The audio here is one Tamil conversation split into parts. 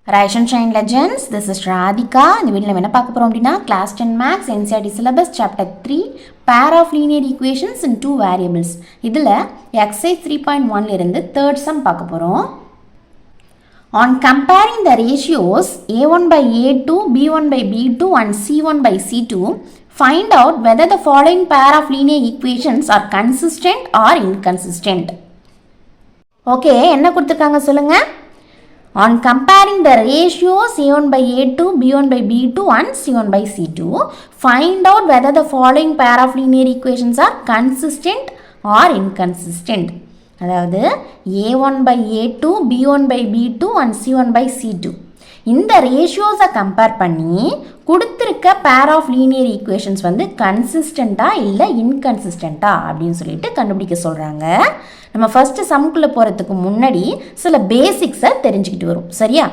Rise and Shine Legends, this is Radhika. இந்த வீடியோல நம்ம என்ன பார்க்க போறோம் அப்படினா Class-10 Maths NCERT syllabus Chapter-3 pair of linear equations in two variables. இதுல exercise 3.1 ல இருந்து third sum பார்க்க போறோம். On comparing the ratios a1 by a2, b1 by b2 and c1 by c2, find out whether the following pair of linear equations are consistent or inconsistent. Okay, என்ன கொடுத்திருக்காங்க சொல்லுங்க? On comparing the ratios a1 by a2, b1 by b2 and c1 by c2, find out whether the following pair of linear equations are consistent or inconsistent. அதாவது a1 by a2, b1 by b2 and c1 by c2. இந்த ரேஷியோஸை கம்பேர் பண்ணி கொடுத்துருக்க பேர் ஆஃப் லீனியர் ஈக்குவேஷன்ஸ் வந்து கன்சிஸ்டண்ட்டாக இல்லை இன்கன்சிஸ்டண்ட்டாக அப்படின்னு சொல்லிட்டு கண்டுபிடிக்க சொல்கிறாங்க. நம்ம ஃபஸ்ட்டு சம்குள்ளே போகிறதுக்கு முன்னாடி சில பேசிக்ஸை தெரிஞ்சுக்கிட்டு வரும். சரியா?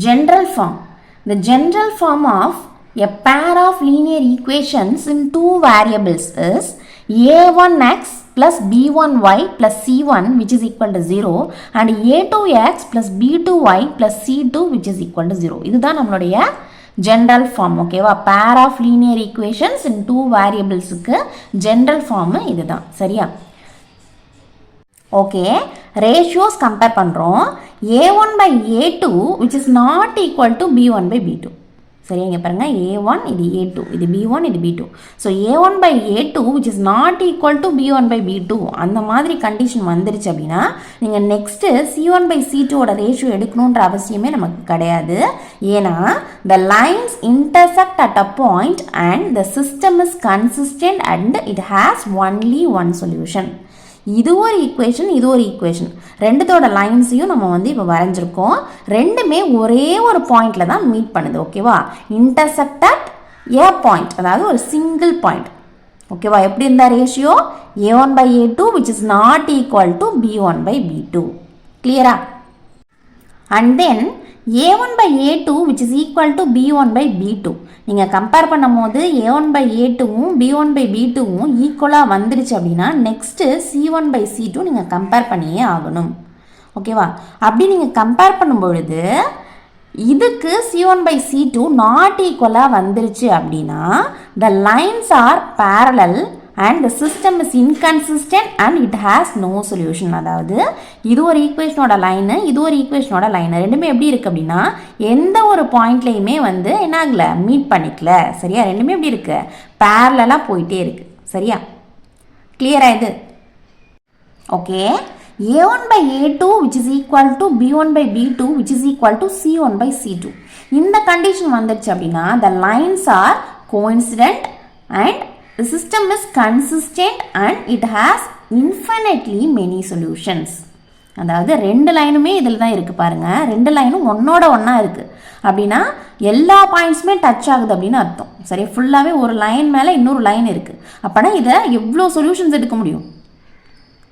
General form. The general form of a pair of linear equations in two variables is a1x plus b1y plus c1 which is equal to 0 and a2x plus b2y plus c2 which is equal to 0. இதுதான் நம்மளுடைய general form. ஓகேவா? pair of linear equations in two variablesக்கு general form இதுதான். சரியா? ஓகே, ரேஷியோஸ் கம்பேர் பண்ணுறோம். a1 by a2 which is not equal to b1 by b2. சரியா? இங்கே பாருங்கள், a1 இது a2, இது b1 இது b2. So a1 by a2 which is not equal to b1 by b2 அந்த மாதிரி கண்டிஷன் வந்துருச்சு அப்படின்னா நீங்கள் நெக்ஸ்ட்டு c1 by c2ஓட ரேஷியோ எடுக்கணுன்ற அவசியமே நமக்கு கிடையாது. ஏன்னா the lines intersect at a point and the system is consistent and it has only one solution. இது ஒரு ஈக்குவேஷன், இது ஒரு ஈக்குவேஷன். ரெண்டுத்தோட லைன்ஸையும் நம்ம வந்து இப்போ வரைஞ்சிருக்கோம். ரெண்டுமே ஒரே ஒரு பாயிண்டில் தான் மீட் பண்ணுது. ஓகேவா? இன்டர்செக்ட் அட் ஏ பாயிண்ட், அதாவது ஒரு சிங்கிள் பாயிண்ட். ஓகேவா? எப்படி இருந்தால் ratio a1 by a2 which is not equal to b1 by b2. கிளியரா? And then a1 by a2 which is equal to b1 by b2. நீங்கள் கம்பேர் பண்ணும் போது a1 by a2வும் b1 by b2வும் ஈக்குவலாக வந்துடுச்சு அப்படின்னா நெக்ஸ்ட்டு c1 by c2 நீங்கள் கம்பேர் பண்ணியே ஆகணும். ஓகேவா? அப்படி நீங்கள் கம்பேர் பண்ணும் பொழுது இதுக்கு c1 by c2 நாட் ஈக்குவலாக வந்துருச்சு அப்படின்னா the lines are parallel and the system is inconsistent and it has no solution. அதாவது இது ஒரு ஈக்குவேஷனோட லைனு, இது ஒரு ஈக்குவேஷனோட லைனு, ரெண்டுமே எப்படி இருக்குது அப்படின்னா எந்த ஒரு பாயிண்ட்லேயுமே வந்து என்ன ஆகலை, மீட் பண்ணிக்கல. சரியா? ரெண்டுமே எப்படி இருக்குது, பேரலாக போயிட்டே இருக்குது. சரியா? கிளியரா இது? Okay, a1 by a2 which is equal to b1 by b2 which is equal to c1 by c2. இந்த கண்டிஷன் வந்துடுச்சு அப்படின்னா the lines are coincident and the system is consistent and it has infinitely many solutions. அதாவது ரெண்டு லைனுமே இதில் தான் இருக்குது பாருங்கள். ரெண்டு லைனும் ஒன்னோட ஒன்றா இருக்குது அப்படின்னா எல்லா பாயிண்ட்ஸுமே டச் ஆகுது அப்படின்னு அர்த்தம். சரி, ஃபுல்லாகவே ஒரு லைன் மேலே இன்னொரு லைன் இருக்குது. அப்போனா இதை எவ்வளோ சொல்யூஷன்ஸ் எடுக்க முடியும்?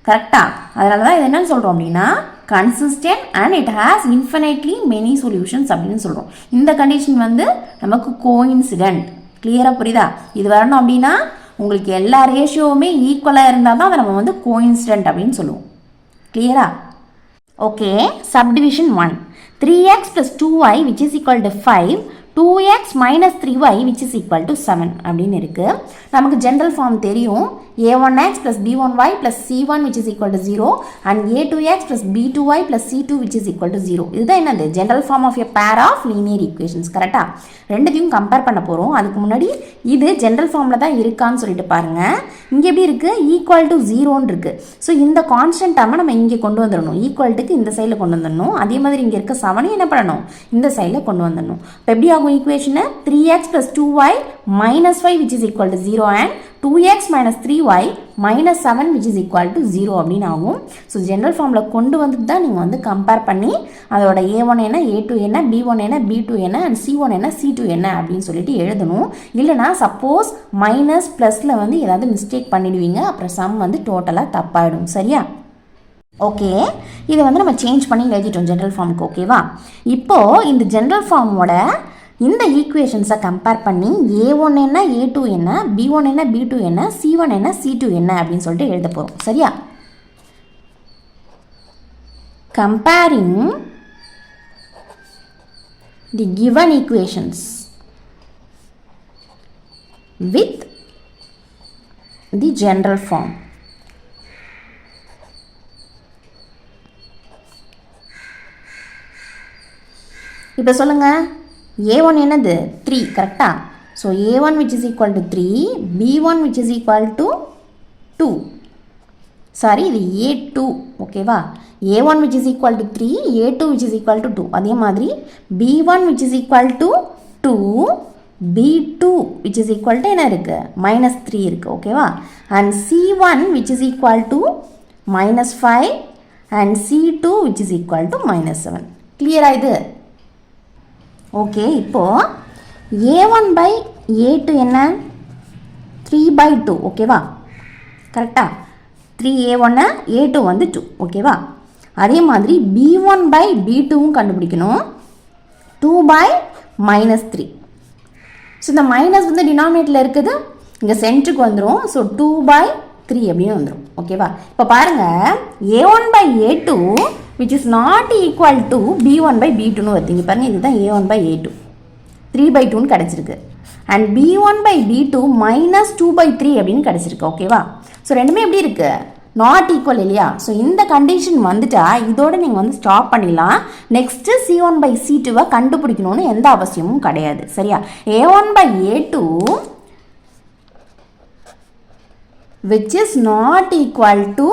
கரெக்டாக? அதனால தான் இது என்னன்னு சொல்கிறோம் அப்படின்னா consistent and it has infinitely many solutions அப்படின்னு சொல்கிறோம். இந்த கண்டிஷன் வந்து நமக்கு கோஇன்சிடென்ட். கிளியராக புரியுதா? இது வரணும் அப்படின்னா உங்களுக்கு எல்லா ரேஷியோவுமே ஈக்குவலாக இருந்தால் தான் அதை நம்ம வந்து கோஇன்சிடென்ட் அப்படின்னு சொல்லுவோம். கிளியரா? Okay, subdivision 1. 3x plus 2y which is equal to 5, 2x minus 3y which is equal to 7 அப்படின்னு இருக்குது. நமக்கு ஜென்ரல் ஃபார்ம் தெரியும். a1x plus b1y plus c1 which is equal to 0 and a2x plus b2y plus c2 which is equal to 0. இதுதான் என்னது, general form of a pair of linear equations. கரெக்டாக? ரெண்டுத்தையும் கம்பேர் பண்ண போகிறோம். அதுக்கு முன்னாடி இது ஜென்ரல் ஃபார்மில் தான் இருக்கான்னு சொல்லிட்டு பாருங்கள். இங்கே எப்படி இருக்குது, ஈக்குவல் டு 0ன்னு இருக்குது. ஸோ இந்த கான்ஸ்டன்ட் டேர்மை நம்ம இங்கே கொண்டு வந்துடணும். ஈக்குவல்ட்டுக்கு இந்த சைடில் கொண்டு வந்துடணும். அதே மாதிரி இங்கே இருக்க 7 என்ன பண்ணணும், இந்த சைடில் கொண்டு வந்துடணும். இப்போ எப்படி ஆகும் equation, 3x plus 2y minus 5 which is equal to 0 and 2x minus 3y minus 7 which is equal to 0 அப்படின்னு ஆகும். ஸோ ஜென்ரல் ஃபார்மில் கொண்டு வந்துட்டு தான் நீங்கள் வந்து கம்பேர் பண்ணி அதோட a1 என்ன, a2 என்ன, b1 என்ன, b2 என்ன அண்ட் c1 என்ன, c2 என்ன அப்படின்னு சொல்லிட்டு எழுதணும். இல்லைனா சப்போஸ் மைனஸ் ப்ளஸில் வந்து ஏதாவது மிஸ்டேக் பண்ணிடுவீங்க, அப்புறம் சம் வந்து டோட்டலாக தப்பாயிடும். சரியா? ஓகே, இதை வந்து நம்ம சேஞ்ச் பண்ணி எழுதிட்டோம் ஜென்ரல் ஃபார்முக்கு. ஓகேவா? இப்போது இந்த ஜென்ரல் ஃபார்மோட இந்த ஈக்குவேஷன்ஸை கம்பேர் பண்ணி a1 என்ன, a2 என்ன, b1 என்ன, b2 என்ன, c1 என்ன, c2 என்ன அப்படின்னு சொல்லிட்டு எழுத போகிறோம். சரியா? comparing the given equations with the general form. இப்போ சொல்லுங்க a1 என்னது 3 கரெக்டா? So a1 which is equal to 3, b1 which is equal to 2. Sorry இது a2 ஓகேவா? a1 which is equal to 3, a2 which is equal to 2. அதே மாதிரி b1 which is equal to 2, b2 which is equal to என்ன இருக்கு? -3 இருக்கு ஓகேவா? and c1 which is equal to -5 and c2 which is equal to -7. கிளியரா இது? ஓகே, இப்போ a1 by a2 என்ன? 3/2 ஓகேவா? கரெக்டா? 3a1 a2 வந்து 2 ஓகேவா? அதே மாதிரி b1 by b2வும் கண்டுபிடிக்கணும். 2/-3. ஸோ இந்த மைனஸ் வந்து டினாமினேட்டில் இருக்குது, இங்கே சென்டருக்கு வந்துடும். ஸோ 2/3 அப்படின்னு வந்துடும் ஓகேவா? இப்போ பாருங்கள் a1 by a2 which is not equal to b1 by b2ன்னு வருது. இங்கே பாருங்கள் இதுதான் a1 by a2 3/2ன்னு கிடச்சிருக்கு. அண்ட் b1 by b2 -2/3 அப்படின்னு கிடச்சிருக்கு ஓகேவா? ஸோ ரெண்டுமே எப்படி இருக்குது? நாட் ஈக்குவல் இல்லையா? ஸோ இந்த கண்டிஷன் வந்துட்டா இதோட நீங்கள் வந்து ஸ்டாப் பண்ணிடலாம். நெக்ஸ்ட்டு c1 by c2வை கண்டுபிடிக்கணும்னு எந்த அவசியமும் கிடையாது. சரியா? a1 by a2 which is not equal to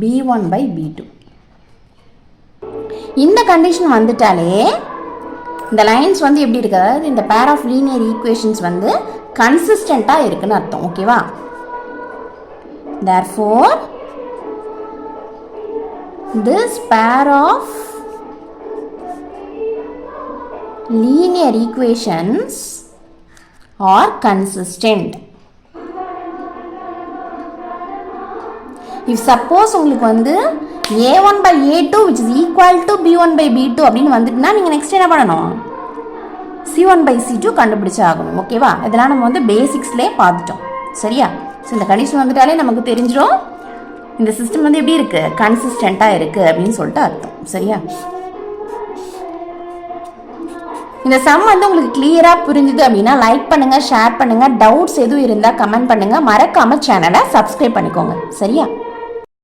b1 by b2. இந்த கண்டிஷன் வந்துட்டாலே இந்த லைன்ஸ் வந்து எப்படி இருக்கு? இந்த பேர் ஆஃப் லீனியர் ஈக்குவேஷன்ஸ் வந்து கன்சிஸ்டண்ட்டாக இருக்குன்னு அர்த்தம் ஓகேவா? therefore this pair of linear equations are consistent. if suppose உங்களுக்கு வந்து a1 by a2 which is equal to b1 by b2 அப்படின்னு வந்துட்டுனா நீங்கள் நெக்ஸ்ட் என்ன பண்ணணும்? c1 by c2 கண்டுபிடிச்சு ஆகணும் ஓகேவா? இதெல்லாம் நம்ம வந்து பேசிக்ஸ்லேயே பார்த்துட்டோம் சரியா? ஸோ இந்த கண்டிஷன் வந்துட்டாலே நமக்கு தெரிஞ்சிடும் இந்த சிஸ்டம் வந்து எப்படி இருக்குது? கன்சிஸ்டண்ட்டாக இருக்குது அப்படின்னு சொல்லிட்டு அர்த்தம் சரியா? இந்த சம் வந்து உங்களுக்கு கிளியராக புரிஞ்சுது அப்படின்னா லைக் பண்ணுங்கள், ஷேர் பண்ணுங்கள். டவுட்ஸ் எதுவும் இருந்தால் கமெண்ட் பண்ணுங்கள். மறக்காமல் சேனலை சப்ஸ்கிரைப் பண்ணிக்கோங்க சரியா?